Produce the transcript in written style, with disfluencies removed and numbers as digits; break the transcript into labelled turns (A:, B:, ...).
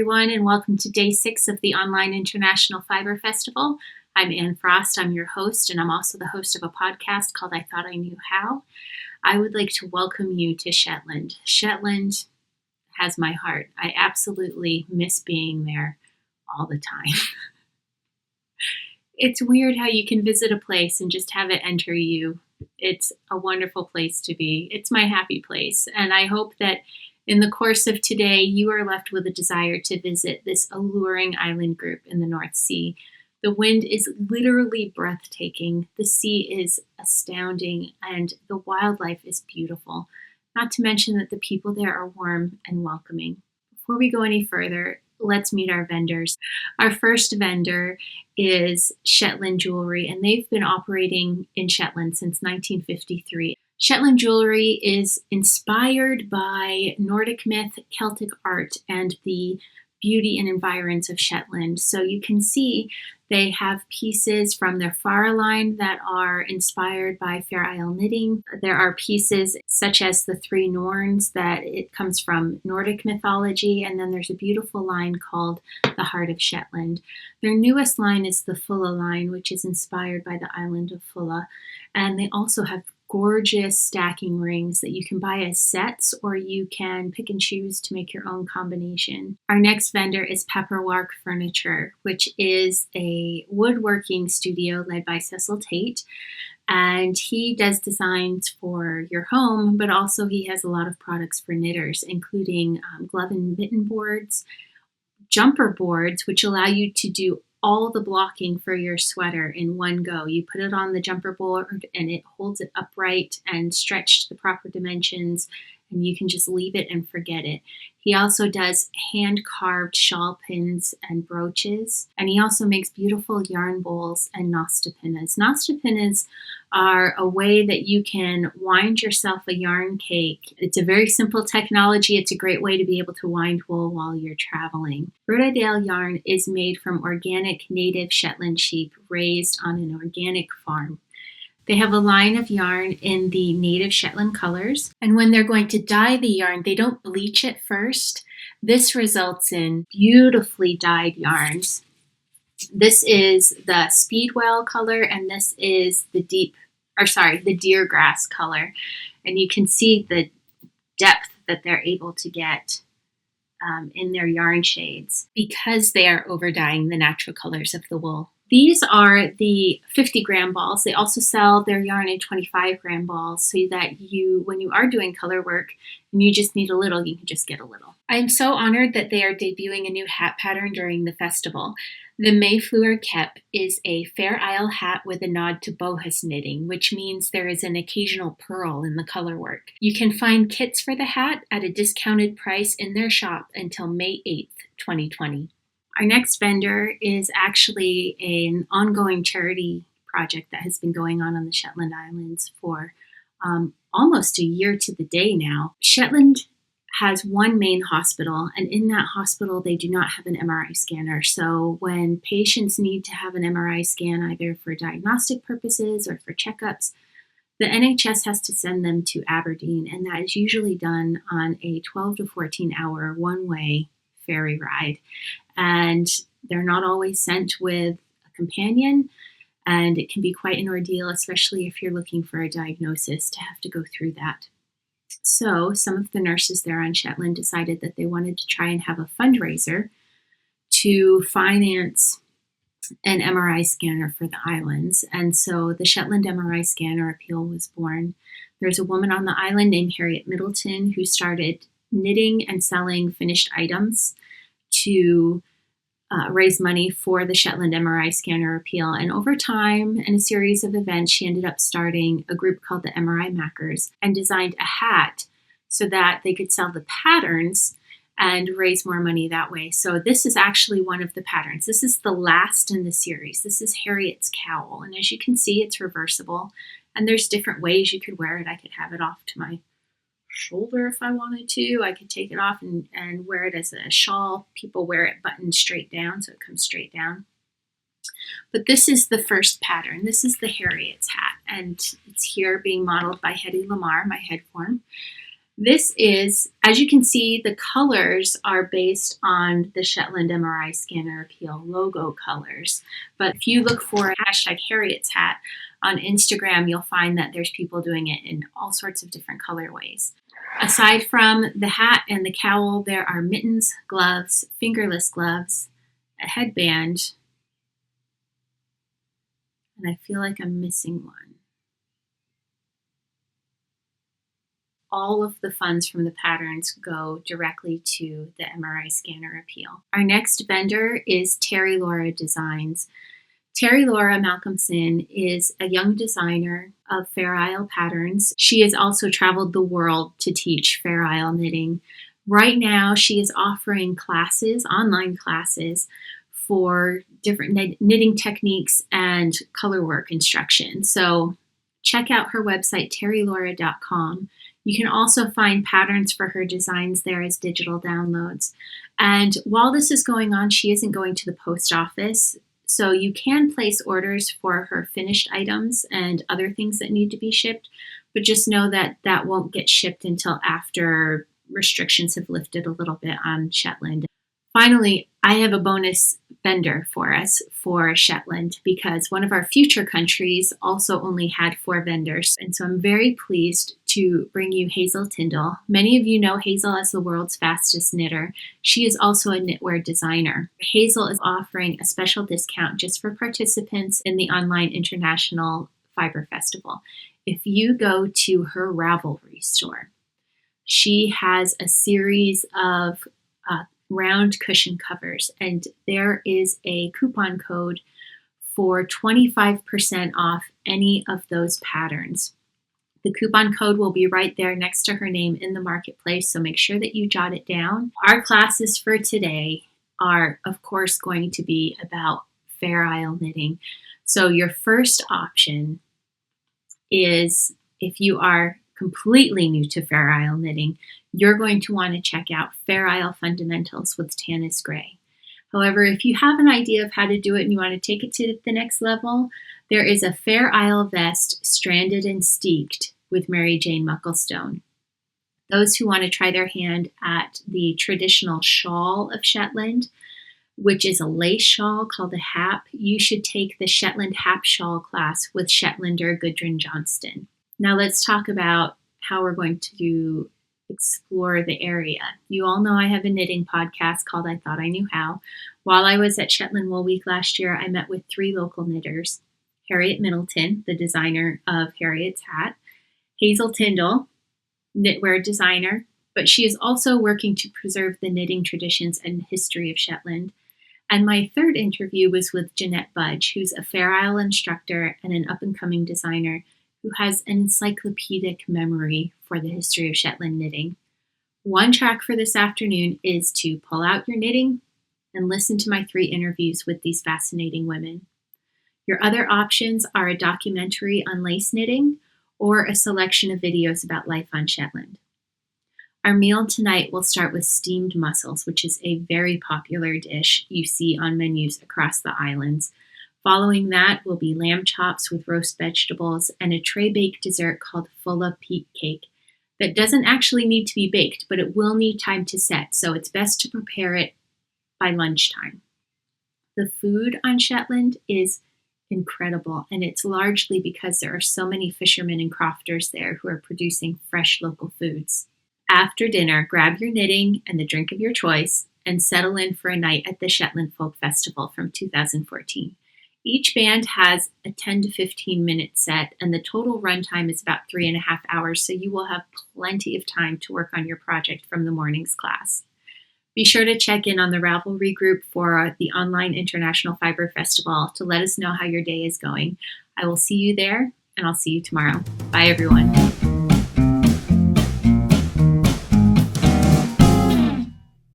A: everyone, and welcome to day 6 of the Online International Fiber Festival. I'm Anne Frost. I'm your host, and I'm also the host of a podcast called I Thought I Knew How. I would like to welcome you to Shetland. Shetland has my heart. I absolutely miss being there all the time. It's weird how you can visit a place and just have it enter you. It's a wonderful place to be. It's my happy place, and I hope that in the course of today, you are left with a desire to visit this alluring island group in the North Sea. The wind is literally breathtaking, the sea is astounding, and the wildlife is beautiful. Not to mention that the people there are warm and welcoming. Before we go any further, let's meet our vendors. Our first vendor is Shetland Jewellery, and they've been operating in Shetland since 1953. Shetland Jewellery is inspired by Nordic myth, Celtic art, and the beauty and environs of Shetland. So you can see they have pieces from their Farah line that are inspired by Fair Isle knitting. There are pieces such as the Three Norns that it comes from Nordic mythology. And then there's a beautiful line called the Heart of Shetland. Their newest line is the Fulla line, which is inspired by the island of Fulla. And they also have gorgeous stacking rings that you can buy as sets, or you can pick and choose to make your own combination. Our next vendor is Lark Furniture, which is a woodworking studio led by Hazel Tyndall. And he does designs for your home, but also he has a lot of products for knitters, including glove and mitten boards, jumper boards, which allow you to do all the blocking for your sweater in one go. You put it on the jumper board and it holds it upright and stretched to the proper dimensions, and you can just leave it and forget it. He also does hand-carved shawl pins and brooches, and he also makes beautiful yarn bowls and nostapinnas. Nostapinnas are a way that you can wind yourself a yarn cake. It's a very simple technology. It's a great way to be able to wind wool while you're traveling. Adele Yarn is made from organic native Shetland sheep raised on an organic farm. They have a line of yarn in the native Shetland colors, and when they're going to dye the yarn, they don't bleach it first. This results in beautifully dyed yarns. This is the Speedwell color, and this is the deer grass color. And you can see the depth that they're able to get in their yarn shades because they are over dyeing the natural colors of the wool. These are the 50-gram balls. They also sell their yarn in 25-gram balls so that when you are doing color work and you just need a little, you can just get a little. I'm so honored that they are debuting a new hat pattern during the festival. The Mayflower Kep is a Fair Isle hat with a nod to bohus knitting, which means there is an occasional pearl in the color work. You can find kits for the hat at a discounted price in their shop until May 8th, 2020. Our next vendor is actually an ongoing charity project that has been going on the Shetland Islands for almost a year to the day now. Shetland has one main hospital, and in that hospital they do not have an MRI scanner. So when patients need to have an MRI scan either for diagnostic purposes or for checkups, the NHS has to send them to Aberdeen, and that is usually done on a 12 to 14 hour one-way ferry ride. And they're not always sent with a companion, and it can be quite an ordeal, especially if you're looking for a diagnosis, to have to go through that. So some of the nurses there on Shetland decided that they wanted to try and have a fundraiser to finance an MRI scanner for the islands. And so the Shetland MRI scanner appeal was born. There's a woman on the island named Harriet Middleton who started knitting and selling finished items to raise money for the Shetland MRI scanner appeal. And over time and a series of events, she ended up starting a group called the MRI Mackers and designed a hat so that they could sell the patterns and raise more money that way. So this is actually one of the patterns. This is the last in the series. This is Harriet's cowl. And as you can see, it's reversible. And there's different ways you could wear it. I could have it off to my shoulder if I wanted to. I could take it off and wear it as a shawl. People wear it buttoned straight down, so it comes straight down. But this is the first pattern. This is the Harriets hat, and it's here being modeled by Hedy Lamar, my head form. This is, as you can see, the colors are based on the Shetland MRI Scanner Appeal logo colors. But if you look for hashtag Harriets Hat on Instagram, you'll find that there's people doing it in all sorts of different colorways. Aside from the hat and the cowl, there are mittens, gloves, fingerless gloves, a headband, and I feel like I'm missing one. All of the funds from the patterns go directly to the MRI Scanner Appeal. Our next vendor is Terry Laura Designs. Terry Laura Malcolmson is a young designer of Fair Isle patterns. She has also traveled the world to teach Fair Isle knitting. Right now, she is offering classes, online classes, for different knitting techniques and color work instruction. So check out her website, terrylaura.com. You can also find patterns for her designs there as digital downloads. And while this is going on, she isn't going to the post office. So you can place orders for her finished items and other things that need to be shipped, but just know that that won't get shipped until after restrictions have lifted a little bit on Shetland. Finally, I have a bonus vendor for us for Shetland because one of our future countries also only had 4 vendors. And so I'm very pleased to bring you Hazel Tyndall. Many of you know Hazel as the world's fastest knitter. She is also a knitwear designer. Hazel is offering a special discount just for participants in the online International Fiber Festival. If you go to her Ravelry store, she has a series of round cushion covers, and there is a coupon code for 25% off any of those patterns. The coupon code will be right there next to her name in the marketplace, so make sure that you jot it down. Our classes for today are, of course, going to be about Fair Isle knitting. So your first option is, if you are completely new to Fair Isle knitting, you're going to want to check out Fair Isle Fundamentals with Tanis Gray. However, if you have an idea of how to do it and you want to take it to the next level, there is a Fair Isle vest stranded and steeked with Mary Jane Mucklestone. Those who want to try their hand at the traditional shawl of Shetland, which is a lace shawl called a hap, you should take the Shetland Hap Shawl class with Shetlander Gudrun Johnston. Now let's talk about how we're going to explore the area. You all know I have a knitting podcast called I Thought I Knew How. While I was at Shetland Wool Week last year, I met with 3 local knitters. Harriet Middleton, the designer of Harriets Hat, Hazel Tyndall, knitwear designer, but she is also working to preserve the knitting traditions and history of Shetland. And my third interview was with Jeanette Budge, who's a Fair Isle instructor and an up-and-coming designer who has an encyclopedic memory for the history of Shetland knitting. One track for this afternoon is to pull out your knitting and listen to my 3 interviews with these fascinating women. Your other options are a documentary on lace knitting or a selection of videos about life on Shetland. Our meal tonight will start with steamed mussels, which is a very popular dish you see on menus across the islands. Following that will be lamb chops with roast vegetables and a tray-baked dessert called Fulla Peak Cake that doesn't actually need to be baked, but it will need time to set, so it's best to prepare it by lunchtime. The food on Shetland is incredible, and it's largely because there are so many fishermen and crofters there who are producing fresh local foods. After dinner, grab your knitting and the drink of your choice and settle in for a night at the Shetland Folk Festival from 2014. Each band has a 10 to 15 minute set, and the total runtime is about 3.5 hours, so you will have plenty of time to work on your project from the morning's class. Be sure to check in on the Ravelry group for the online International Fiber Festival to let us know how your day is going. I will see you there, and I'll see you tomorrow. Bye, everyone.